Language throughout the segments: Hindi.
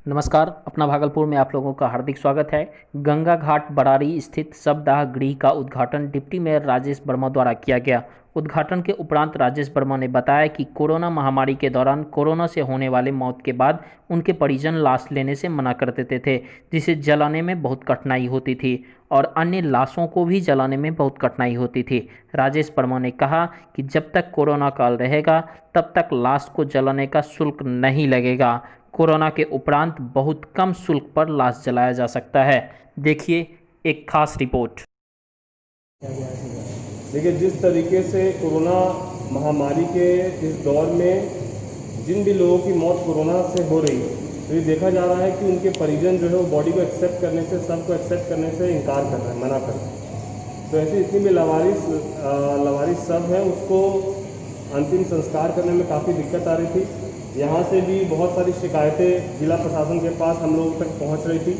नमस्कार। अपना भागलपुर में आप लोगों का हार्दिक स्वागत है। गंगा घाट बरारी स्थित शवदाह गृह का उद्घाटन डिप्टी मेयर राजेश वर्मा द्वारा किया गया। उद्घाटन के उपरांत राजेश वर्मा ने बताया कि कोरोना महामारी के दौरान कोरोना से होने वाले मौत के बाद उनके परिजन लाश लेने से मना कर देते थे, जिसे जलाने में बहुत कठिनाई होती थी और अन्य लाशों को भी जलाने में बहुत कठिनाई होती थी। राजेश वर्मा ने कहा कि जब तक कोरोना काल रहेगा तब तक लाश को जलाने का शुल्क नहीं लगेगा। कोरोना के उपरांत बहुत कम शुल्क पर लाश जलाया जा सकता है। देखिए एक खास रिपोर्ट। देखिए, जिस तरीके से कोरोना महामारी के इस दौर में जिन भी लोगों की मौत कोरोना से हो रही है, तो ये देखा जा रहा है कि उनके परिजन जो है वो बॉडी को एक्सेप्ट करने से, सबको एक्सेप्ट करने से इनकार कर रहे हैं, मना कर रहे हैं। तो ऐसे इतनी भी लवारिस सब है, उसको अंतिम संस्कार करने में काफ़ी दिक्कत आ रही थी। यहाँ से भी बहुत सारी शिकायतें जिला प्रशासन के पास हम लोगों तक पहुँच रही थी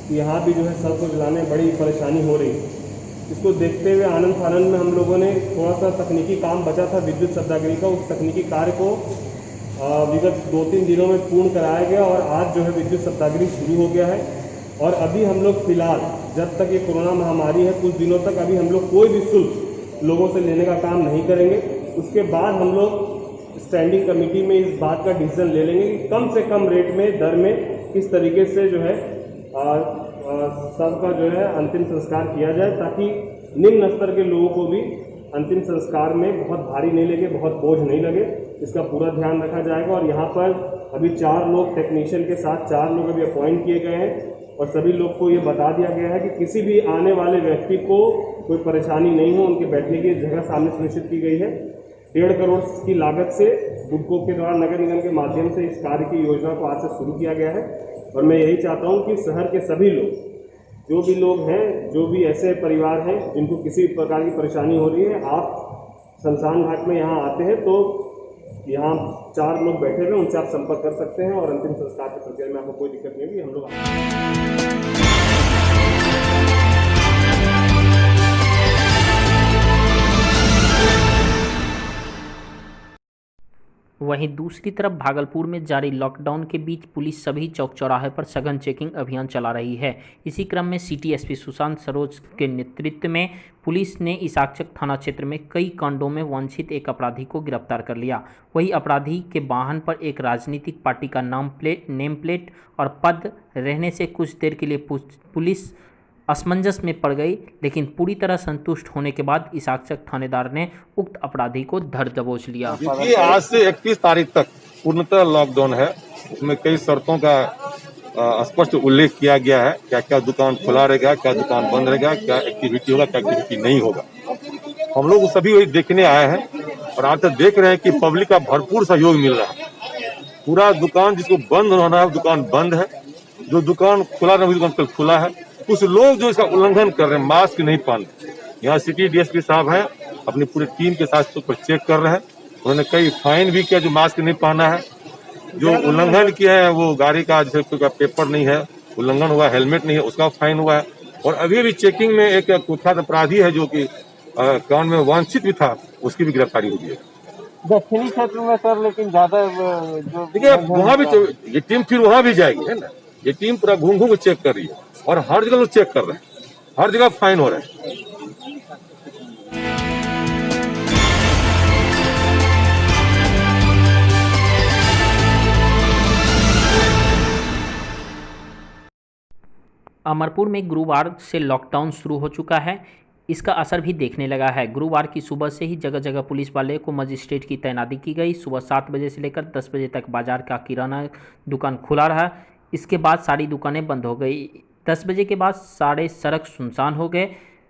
कि यहाँ भी जो है सब को जलाने में बड़ी परेशानी हो रही है। इसको देखते हुए आनंद फानंद में हम लोगों ने थोड़ा सा तकनीकी काम बचा था विद्युत शवदाह का, उस तकनीकी कार्य को विगत 2-3 दिनों में पूर्ण कराया गया और आज जो है विद्युत शवदाह शुरू हो गया है। और अभी हम लोग फिलहाल जब तक ये कोरोना महामारी है, कुछ दिनों तक अभी हम लोग कोई भी शुल्क लोगों से लेने का काम नहीं करेंगे। उसके बाद हम लोग स्टैंडिंग कमेटी में इस बात का डिसीजन ले लेंगे कि कम से कम रेट में, दर में किस तरीके से जो है सबका जो है अंतिम संस्कार किया जाए, ताकि निम्न स्तर के लोगों को भी अंतिम संस्कार में बहुत भारी नहीं लगे, बहुत बोझ नहीं लगे। इसका पूरा ध्यान रखा जाएगा। और यहाँ पर अभी 4 लोग टेक्नीशियन के साथ 4 लोग अभी अपॉइंट किए गए हैं और सभी लोग को ये बता दिया गया है कि किसी भी आने वाले व्यक्ति को कोई परेशानी नहीं हो, उनके बैठने की जगह सामने सुनिश्चित की गई है। 1.5 करोड़ की लागत से बुडको के द्वारा नगर निगम के माध्यम से इस कार्य की योजना को आज से शुरू किया गया है। और मैं यही चाहता हूं कि शहर के सभी लोग, जो भी लोग हैं, जो भी ऐसे परिवार हैं जिनको किसी प्रकार की परेशानी हो रही है, आप शमशान घाट में यहाँ आते हैं तो यहाँ 4 लोग बैठे हुए, उनसे आप संपर्क कर सकते हैं और अंतिम संस्कार की प्रक्रिया में आपको कोई दिक्कत नहीं होगी। हम लोग वहीं दूसरी तरफ भागलपुर में जारी लॉकडाउन के बीच पुलिस सभी चौक चौराहे पर सघन चेकिंग अभियान चला रही है। इसी क्रम में सिटी एसपी सुशांत सरोज के नेतृत्व में पुलिस ने इसाकचक थाना क्षेत्र में कई कांडों में वांछित एक अपराधी को गिरफ्तार कर लिया। वहीं अपराधी के वाहन पर एक राजनीतिक पार्टी का नेम प्लेट और पद रहने से कुछ देर के लिए पुलिस असमंजस में पड़ गई, लेकिन पूरी तरह संतुष्ट होने के बाद इसाकचक थानेदार ने उक्त अपराधी को धर दबोच लिया। देखिए, आज से 31 तारीख तक पूर्णतः लॉकडाउन है। उसमें कई शर्तों का स्पष्ट उल्लेख किया गया है, क्या क्या दुकान खुला रहेगा, क्या दुकान बंद रहेगा, क्या एक्टिविटी होगा, क्या एक्टिविटी नहीं होगा। हम लोग सभी वही देखने आए हैं और आज तक देख रहे हैं कि पब्लिक का भरपूर सहयोग मिल रहा है। पूरा दुकान जिसको बंद होना है दुकान बंद है, जो दुकान खुला रहा है दुकान कल खुला है। कुछ लोग जो इसका उल्लंघन कर रहे हैं, मास्क नहीं पहन रहे, यहाँ सिटी डीएसपी साहब हैं, अपनी पूरी टीम के साथ उसको चेक कर रहे हैं। उन्होंने कई फाइन भी किया जो मास्क नहीं पहना है। जो उल्लंघन किया है वो गाड़ी का जैसे कोई का पेपर नहीं है, उल्लंघन हुआ, हेलमेट नहीं है, उसका फाइन हुआ है। और अभी भी चेकिंग में एक कुख्यात अपराधी है जो कि कांड में वांछित भी था, उसकी भी गिरफ्तारी हुई है दक्षिणी क्षेत्र में सर। लेकिन ज्यादा जो देखिए, वहाँ भी ये टीम फिर वहाँ भी जाएगी, है ना। ये टीम पूरा घूम घूम चेक कर रही है और हर जगह लोग चेक कर रहे हैं, हर जगह फाइन हो रहा है। अमरपुर में गुरुवार से लॉकडाउन शुरू हो चुका है। इसका असर भी देखने लगा है। गुरुवार की सुबह से ही जगह जगह पुलिस वाले को मजिस्ट्रेट की तैनाती की गई। सुबह 7 बजे से लेकर 10 बजे तक बाजार का किराना दुकान खुला रहा। इसके बाद सारी दुकानें बंद हो गई। 10 बजे के बाद सारे सड़क सुनसान हो गए।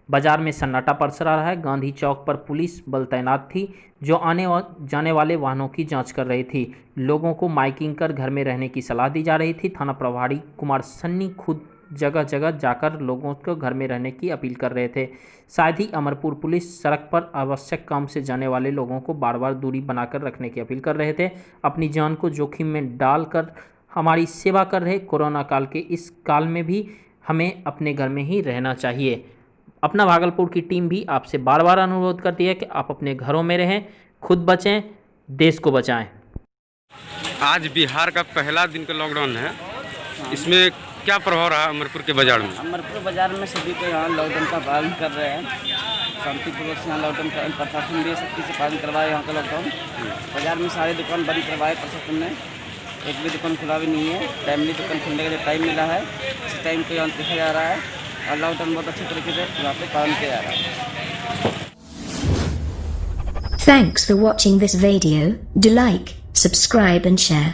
बाजार में सन्नाटा पसरा रहा है। गांधी चौक पर पुलिस बल तैनात थी, जो आने जाने वाले वाहनों की जांच कर रही थी। लोगों को माइकिंग कर घर में रहने की सलाह दी जा रही थी। थाना प्रभारी कुमार सन्नी खुद जगह जगह जाकर लोगों को घर में रहने की अपील कर रहे थे। साथ ही अमरपुर पुलिस सड़क पर आवश्यक काम से जाने वाले लोगों को बार बार दूरी बनाकर रखने की अपील कर रहे थे। अपनी जान को जोखिम में डालकर हमारी सेवा कर रहे कोरोना काल के इस काल में भी हमें अपने घर में ही रहना चाहिए। अपना भागलपुर की टीम भी आपसे बार बार अनुरोध करती है कि आप अपने घरों में रहें, खुद बचें, देश को बचाएं। आज बिहार का पहला दिन का लॉकडाउन है। इसमें क्या प्रभाव रहा अमरपुर के बाजार में? अमरपुर बाजार में सभी को यहाँ लॉकडाउन का पालन कर रहे हैं, शांतिपूर्वक से यहाँ लॉकडाउन का प्रशासन भी सख्ती से पालन करवाया यहाँ का लॉकडाउन। बाजार में सारी दुकान बंद करवाए प्रशासन ने, एक भी दुकान खुला भी नहीं है। टाइमली दुकान खुलने का जो टाइम मिला है उस टाइम को यहाँ देखा जा रहा है और लॉकडाउन बहुत अच्छे तरीके से यहाँ पे पालन किया जा रहा है। Thanks for watching this video. Do like, subscribe and share.